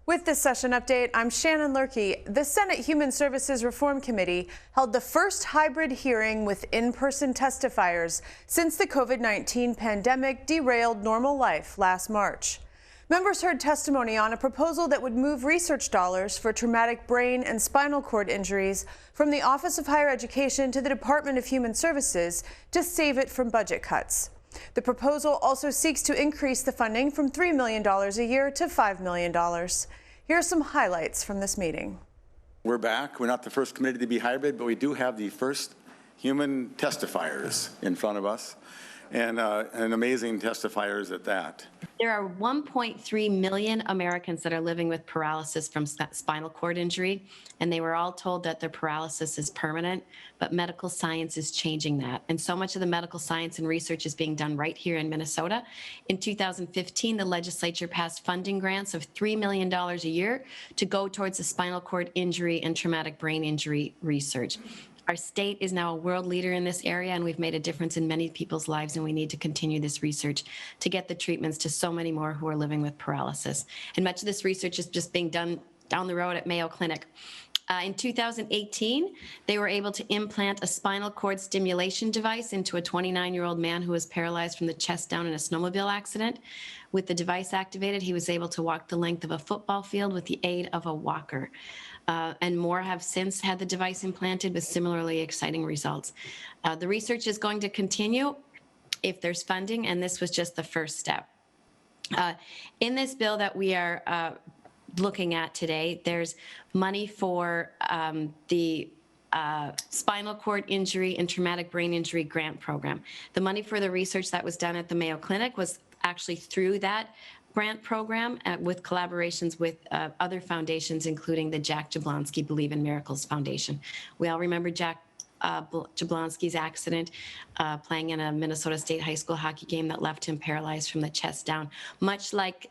With this session update, I'm Shannon Lurkey. The Senate Human Services Reform Committee held the first hybrid hearing with in-person testifiers since the COVID-19 pandemic derailed normal life last March. Members heard testimony on a proposal that would move research dollars for traumatic brain and spinal cord injuries from the Office of Higher Education to the Department of Human Services to save it from budget cuts. The proposal also seeks to increase the funding from $3 million a year to $5 million. Here are some highlights from this meeting. We're back. We're not the first committee to be hybrid, but we do have the first human testifiers in front of us, and amazing testifiers at that. There are 1.3 million Americans that are living with paralysis from spinal cord injury, and they were all told that their paralysis is permanent, but medical science is changing that. And so much of the medical science and research is being done right here in Minnesota. In 2015, the legislature passed funding grants of $3 million a year to go towards the spinal cord injury and traumatic brain injury research. Our state is now a world leader in this area, and we've made a difference in many people's lives, and we need to continue this research to get the treatments to so many more who are living with paralysis. And much of this research is just being done down the road at Mayo Clinic. In 2018, they were able to implant a spinal cord stimulation device into a 29-year-old man who was paralyzed from the chest down in a snowmobile accident. With the device activated, he was able to walk the length of a football field with the aid of a walker. And more have since had the device implanted with similarly exciting results. The research is going to continue if there's funding, and this was just the first step. In this bill that we are looking at today, there's money for the spinal cord injury and traumatic brain injury grant program. The money for the research that was done at the Mayo Clinic was actually through that grant program with collaborations with other foundations, including the Jack Jablonski Believe in Miracles Foundation. We all remember Jack Jablonski's accident playing in a Minnesota State high school hockey game that left him paralyzed from the chest down, much like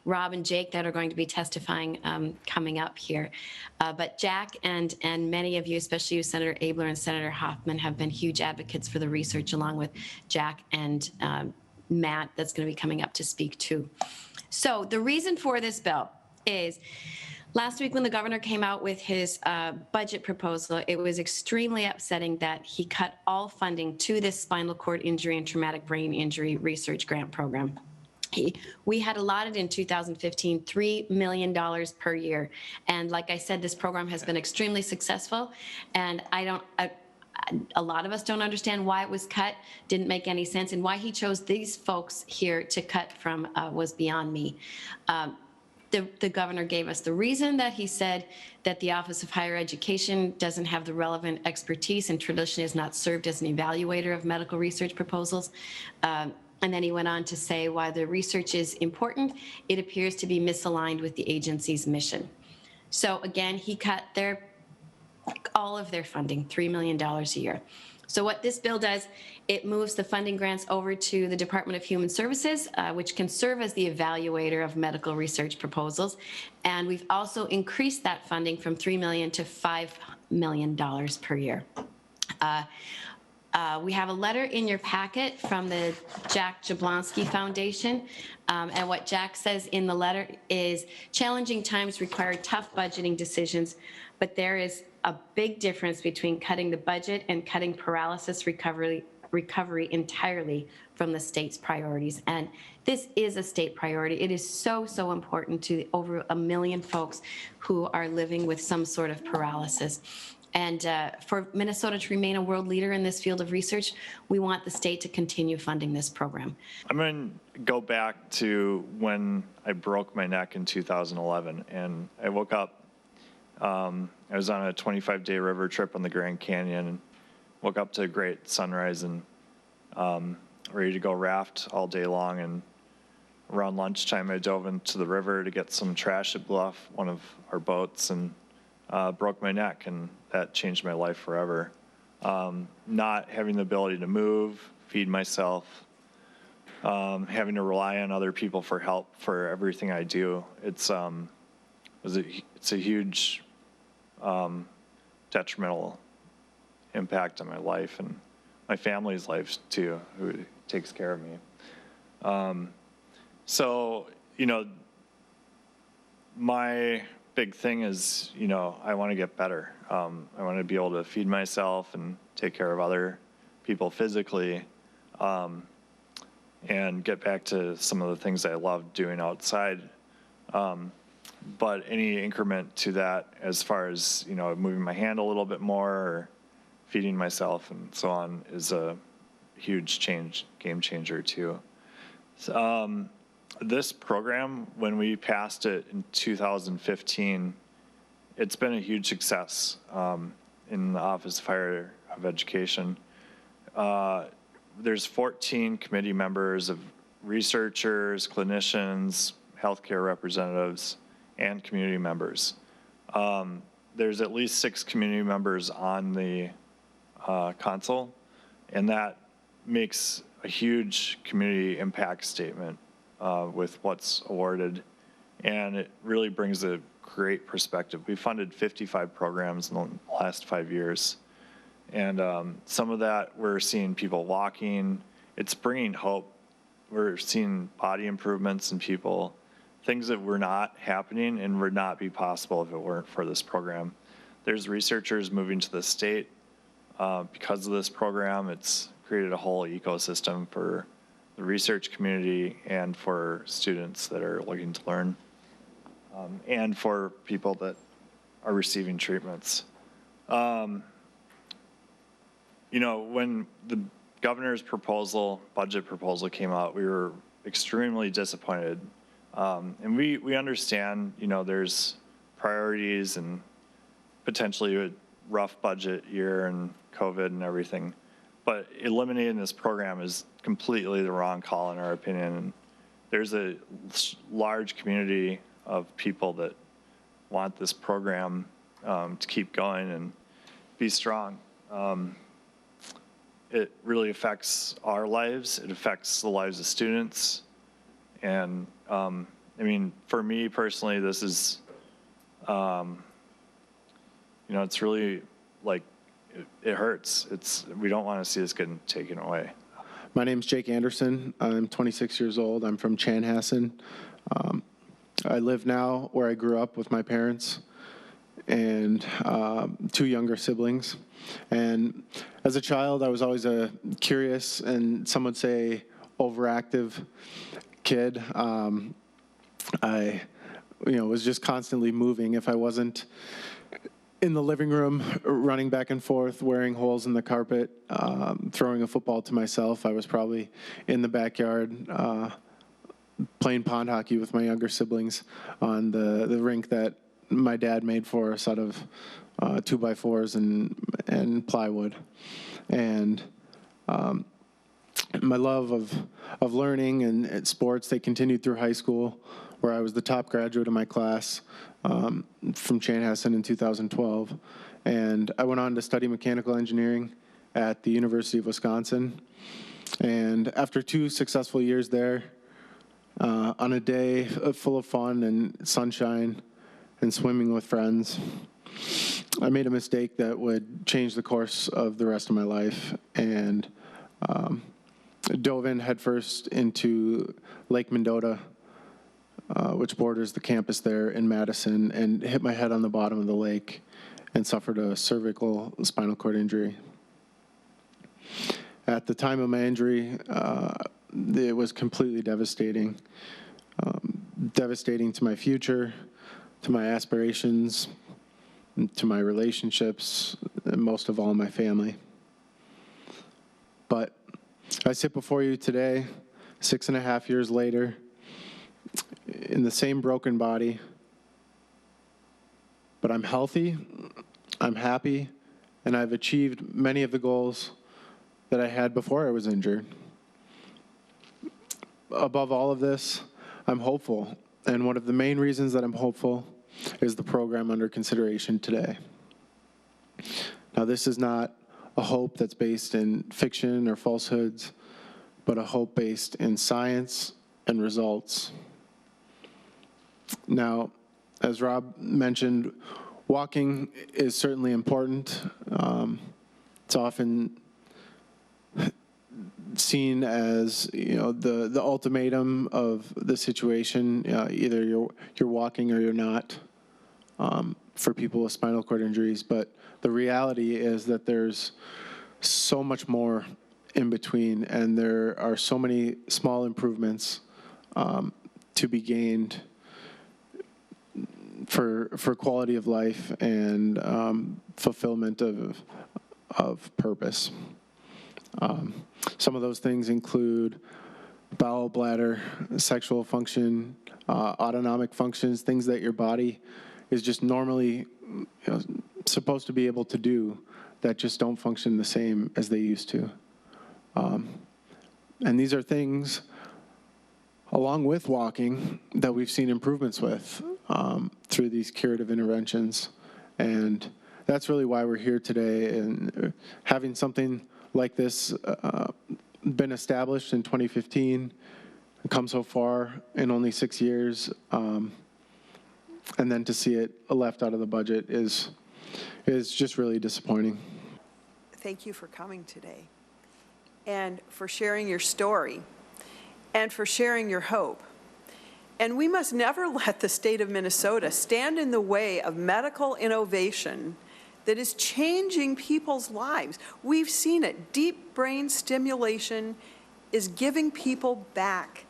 Rob and Jake that are going to be testifying coming up here. But Jack and many of you, especially you, Senator Abler and Senator Hoffman, have been huge advocates for the research, along with Jack and Matt that's going to be coming up to speak too. So the reason for this bill is last week when the governor came out with his budget proposal, it was extremely upsetting that he cut all funding to this spinal cord injury and traumatic brain injury research grant program. We had allotted in 2015 $3 million per year. And like I said, this program has been extremely successful. And a lot of us don't understand why it was cut, didn't make any sense, and why he chose these folks here to cut from was beyond me. The governor gave us the reason that he said that the Office of Higher Education doesn't have the relevant expertise and traditionally has not served as an evaluator of medical research proposals. And then he went on to say why the research is important, it appears to be misaligned with the agency's mission. So again, he cut all of their funding, $3 million a year. So what this bill does, it moves the funding grants over to the Department of Human Services, which can serve as the evaluator of medical research proposals. And we've also increased that funding from $3 million to $5 million per year. We have a letter in your packet from the Jack Jablonski Foundation. And what Jack says in the letter is challenging times require tough budgeting decisions, but there is a big difference between cutting the budget and cutting paralysis recovery entirely from the state's priorities. And this is a state priority. It is so, so important to over 1 million folks who are living with some sort of paralysis. And for Minnesota to remain a world leader in this field of research, we want the state to continue funding this program. I'm going to go back to when I broke my neck in 2011, and I woke up. I was on a 25-day river trip on the Grand Canyon and woke up to a great sunrise and ready to go raft all day long. And around lunchtime, I dove into the river to get some trash that blew off one of our boats and broke my neck, and that changed my life forever. Not having the ability to move, feed myself, having to rely on other people for help for everything I do. It's a huge detrimental impact on my life and my family's life too, who takes care of me. So, you know, my big thing is, I want to get better. I want to be able to feed myself and take care of other people physically, and get back to some of the things I love doing outside. But any increment to that, as far as, moving my hand a little bit more or feeding myself and so on, is a huge game changer too. So, this program, when we passed it in 2015, it's been a huge success in the Office of Higher Education. There's 14 committee members of researchers, clinicians, healthcare representatives, and community members. There's at least 6 community members on the council, and that makes a huge community impact statement with what's awarded, and it really brings a great perspective. We funded 55 programs in the last 5 years, and some of that we're seeing people walking. It's bringing hope. We're seeing body improvements in people, things that were not happening and would not be possible if it weren't for this program. There's researchers moving to the state because of this program. It's created a whole ecosystem for the research community and for students that are looking to learn, and for people that are receiving treatments. When the governor's budget proposal came out, we were extremely disappointed. And we understand, there's priorities and potentially a rough budget year and COVID and everything. But eliminating this program is completely the wrong call in our opinion. And there's a large community of people that want this program to keep going and be strong. It really affects our lives. It affects the lives of students. And for me personally, this is, it's really like, it hurts. We don't want to see this getting taken away. My name's Jake Anderson. I'm 26 years old. I'm from Chanhassen. I live now where I grew up with my parents and 2 younger siblings. And as a child, I was always a curious and some would say overactive kid. I was just constantly moving. If I wasn't in the living room, running back and forth, wearing holes in the carpet, throwing a football to myself, I was probably in the backyard playing pond hockey with my younger siblings on the rink that my dad made for us out of 2x4s and plywood. And my love of learning and sports, they continued through high school, where I was the top graduate of my class from Chanhassen in 2012. And I went on to study mechanical engineering at the University of Wisconsin. And after 2 successful years there, on a day full of fun and sunshine and swimming with friends, I made a mistake that would change the course of the rest of my life, and dove in headfirst into Lake Mendota, which borders the campus there in Madison, and hit my head on the bottom of the lake and suffered a cervical spinal cord injury. At the time of my injury, it was completely devastating. Devastating to my future, to my aspirations, to my relationships, and most of all, my family. But I sit before you today, 6.5 years later, in the same broken body, but I'm healthy, I'm happy, and I've achieved many of the goals that I had before I was injured. Above all of this, I'm hopeful, and one of the main reasons that I'm hopeful is the program under consideration today. Now, this is not a hope that's based in fiction or falsehoods, but a hope based in science and results. Now, as Rob mentioned, walking is certainly important. It's often seen as, the ultimatum of the situation. Either you're walking or you're not, for people with spinal cord injuries. But the reality is that there's so much more in between, and there are so many small improvements to be gained for quality of life and fulfillment of purpose. Some of those things include bowel, bladder, sexual function, autonomic functions, things that your body is just normally supposed to be able to do that just don't function the same as they used to. And these are things, along with walking, that we've seen improvements with through these curative interventions. And that's really why we're here today. And having something like this been established in 2015, come so far in only 6 years, and then to see it left out of the budget is just really disappointing. Thank you for coming today, and for sharing your story, and for sharing your hope. And we must never let the state of Minnesota stand in the way of medical innovation that is changing people's lives. We've seen it. Deep brain stimulation is giving people back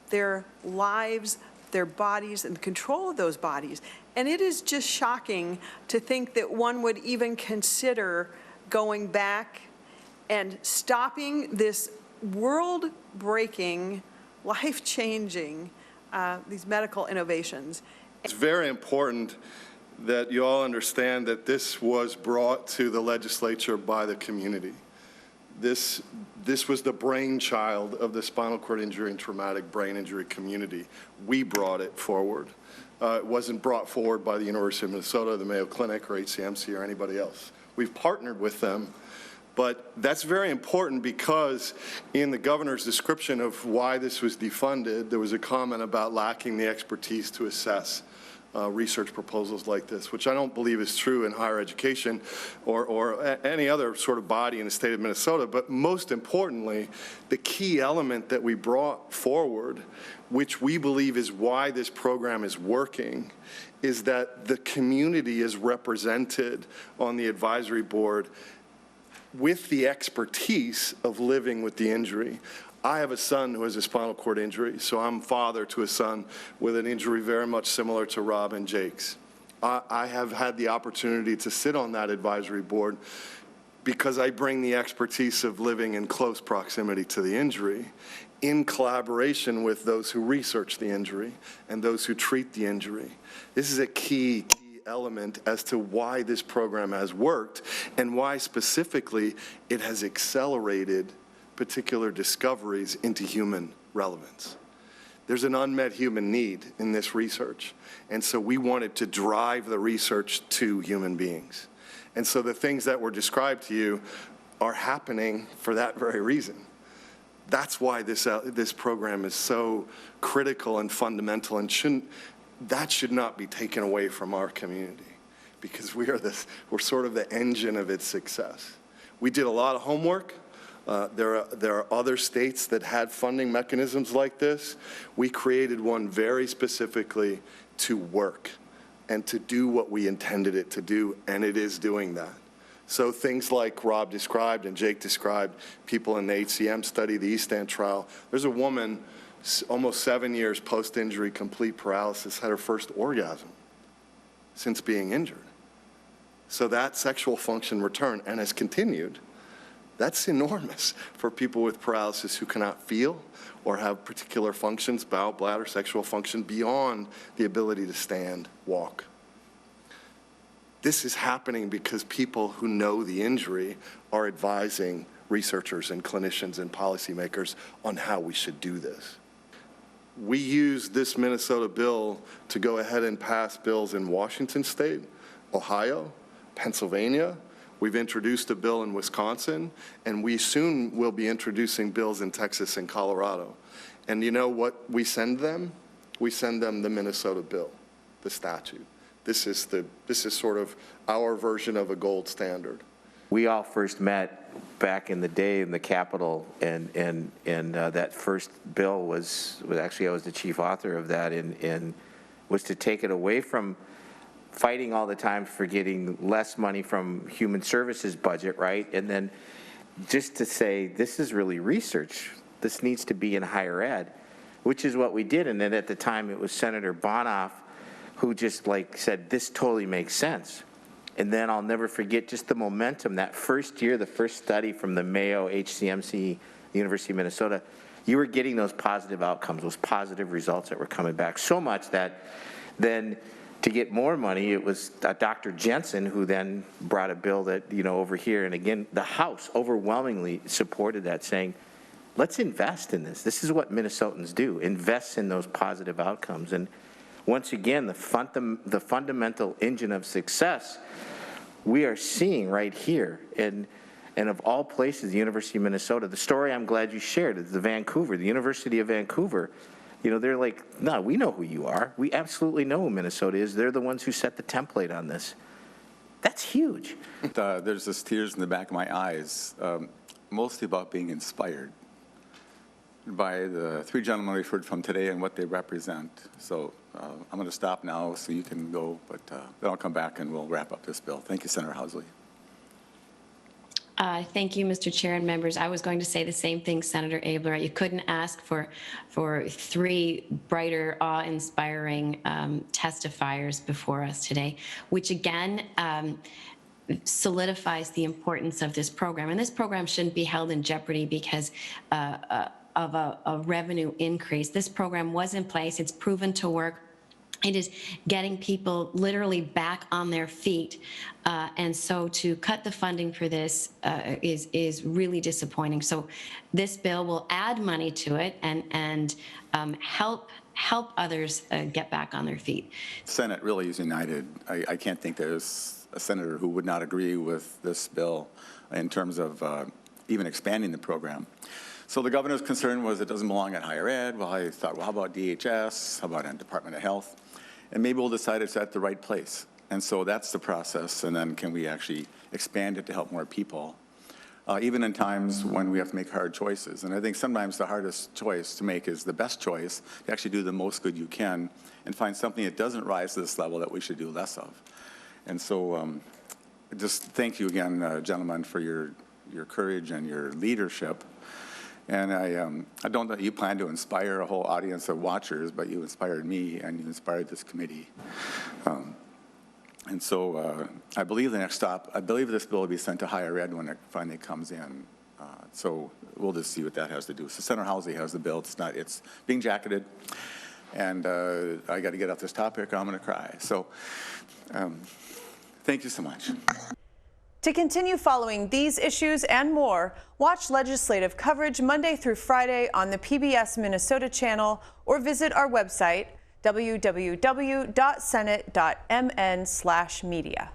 their lives, their bodies, and control of those bodies. And it is just shocking to think that one would even consider going back and stopping this world-breaking, life-changing, these medical innovations. It's very important that you all understand that this was brought to the legislature by the community. This was the brainchild of the spinal cord injury and traumatic brain injury community. We brought it forward. It wasn't brought forward by the University of Minnesota, the Mayo Clinic, or HCMC, or anybody else. We've partnered with them. But that's very important because in the governor's description of why this was defunded, there was a comment about lacking the expertise to assess research proposals like this, which I don't believe is true in higher education or any other sort of body in the state of Minnesota. But most importantly, the key element that we brought forward, which we believe is why this program is working, is that the community is represented on the advisory board with the expertise of living with the injury. I have a son who has a spinal cord injury, so I'm father to a son with an injury very much similar to Rob and Jake's. I have had the opportunity to sit on that advisory board because I bring the expertise of living in close proximity to the injury in collaboration with those who research the injury and those who treat the injury. This is a key element as to why this program has worked and why specifically it has accelerated particular discoveries into human relevance. There's an unmet human need in this research, and so we wanted to drive the research to human beings. And so the things that were described to you are happening for that very reason. That's why this program is so critical and fundamental, and that should not be taken away from our community, because we're sort of the engine of its success. We did a lot of homework. There are other states that had funding mechanisms like this. We created one very specifically to work and to do what we intended it to do, and it is doing that. So things like Rob described and Jake described, people in the HCM study, the East End trial. There's a woman, almost 7 years post-injury complete paralysis, had her first orgasm since being injured. So that sexual function returned and has continued. That's enormous for people with paralysis who cannot feel or have particular functions, bowel, bladder, sexual function, beyond the ability to stand, walk. This is happening because people who know the injury are advising researchers and clinicians and policymakers on how we should do this. We used this Minnesota bill to go ahead and pass bills in Washington State, Ohio, Pennsylvania. We've introduced a bill in Wisconsin, and we soon will be introducing bills in Texas and Colorado. And you know what we send them? We send them the Minnesota bill, the statute. This is sort of our version of a gold standard. we all first met back in the day in the Capitol, and that first bill was actually, I was the chief author of that, and was to take it away from fighting all the time for getting less money from human services budget, right? And then just to say, this is really research. This needs to be in higher ed, which is what we did. And then at the time, it was Senator Bonoff who just said, this totally makes sense. And then I'll never forget just the momentum that first year, the first study from the Mayo, HCMC, the University of Minnesota, you were getting those positive outcomes, those positive results that were coming back so much that then to get more money, it was Dr. Jensen who then brought a bill that, over here. And again, the House overwhelmingly supported that, saying, let's invest in this. This is what Minnesotans do, invest in those positive outcomes. And once again, the fundamental engine of success we are seeing right here. And of all places, the University of Minnesota, the story I'm glad you shared is the University of Vancouver. They're like, no, we know who you are. We absolutely know who Minnesota is. They're the ones who set the template on this. That's huge. There's just tears in the back of my eyes, mostly about being inspired by the three gentlemen we've heard from today and what they represent. So I'm going to stop now so you can go, but then I'll come back and we'll wrap up this bill. Thank you, Senator Housley. Thank you, Mr. Chair and members. I was going to say the same thing, Senator Abler. You couldn't ask for three brighter, awe-inspiring testifiers before us today, which again solidifies the importance of this program. And this program shouldn't be held in jeopardy because of a revenue increase. This program was in place. It's proven to work. It is getting people literally back on their feet. And so to cut the funding for this is really disappointing. So this bill will add money to it and help others get back on their feet. The Senate really is united. I can't think there's a senator who would not agree with this bill in terms of even expanding the program. So the governor's concern was it doesn't belong at higher ed. Well, I thought, well, how about DHS? How about in Department of Health? And maybe we'll decide it's at the right place. And so that's the process. And then can we actually expand it to help more people, even in times when we have to make hard choices. And I think sometimes the hardest choice to make is the best choice, to actually do the most good you can and find something that doesn't rise to this level that we should do less of. And so just thank you again, gentlemen, for your courage and your leadership. And I don't know that you plan to inspire a whole audience of watchers, but you inspired me and you inspired this committee. And so I believe the next stop, I believe this bill will be sent to higher ed when it finally comes in. So we'll just see what that has to do. So Senator Housley has the bill. It's being jacketed. And I got to get off this topic or I'm going to cry. So thank you so much. To continue following these issues and more, watch legislative coverage Monday through Friday on the PBS Minnesota channel or visit our website, www.senate.mn/media.